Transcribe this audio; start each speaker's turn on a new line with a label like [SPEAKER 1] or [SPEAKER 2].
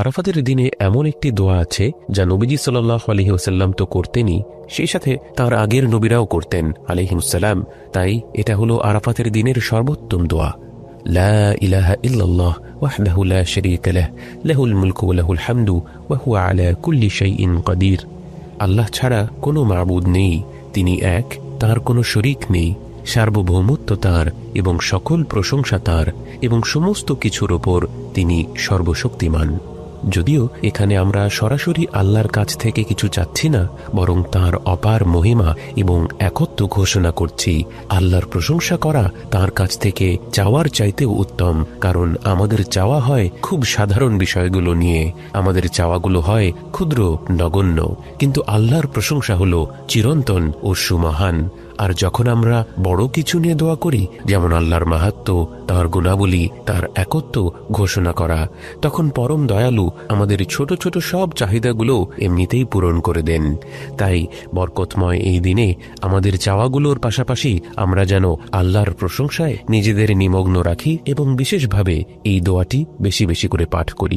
[SPEAKER 1] আরাফাতের দিনে এমন একটি দোয়া আছে যা নবীজি সাল্লাল্লাহু আলাইহি ওয়াসাল্লাম তো করতেনই, সেই সাথে তার আগের নবীরাও করতেন আলাইহিমুসসালাম। তাই এটা হলো আরাফাতের দিনের সর্বোত্তম দোয়া। লা ইলাহা ইল্লাল্লাহ ওয়াহদাহু লা শারীকা লাহ লাহুল মুলকু ওয়া লাহুল হামদু ওয়া হুয়া আলা কুল্লি শাইইন কাদির। আল্লাহ ছাড়া কোনো মাবুদ নেই, তিনি এক, তার কোনো শরীক নেই, সার্বভৌমত্ব তার এবং সকল প্রশংসা তার, এবং সমস্ত কিছুর ওপর তিনি সর্বশক্তিমান। যদিও এখানে আমরা সরাসরি আল্লাহর কাছ থেকে কিছু চাচ্ছি না, বরং তার অপার মহিমা এবং একত্ব ঘোষণা করছি। আল্লাহর প্রশংসা করা তার কাছ থেকে চাওয়ার চাইতেও উত্তম, কারণ আমাদের চাওয়া হয় খুব সাধারণ বিষয়গুলো নিয়ে, আমাদের চাওয়াগুলো হয় ক্ষুদ্র, নগণ্য, কিন্তু আল্লাহর প্রশংসা হলো চিরন্তন ও সুমহান। আর যখন আমরা বড় কিছু নিয়ে দোয়া করি, যেমন আল্লাহর মাহাত্ম্য, তার গুণাবলী, তার একত্ব ঘোষণা করা, তখন পরম দয়ালু আমাদের ছোট ছোট সব চাহিদাগুলো এমনিতেই পূরণ করে দেন। তাই বরকতময় এই দিনে আমাদের চাওয়াগুলোর পাশাপাশি আমরা যেন আল্লাহর প্রশংসায় নিজেদের নিমগ্ন রাখি এবং বিশেষভাবে এই দোয়াটি বেশি বেশি করে পাঠ করি।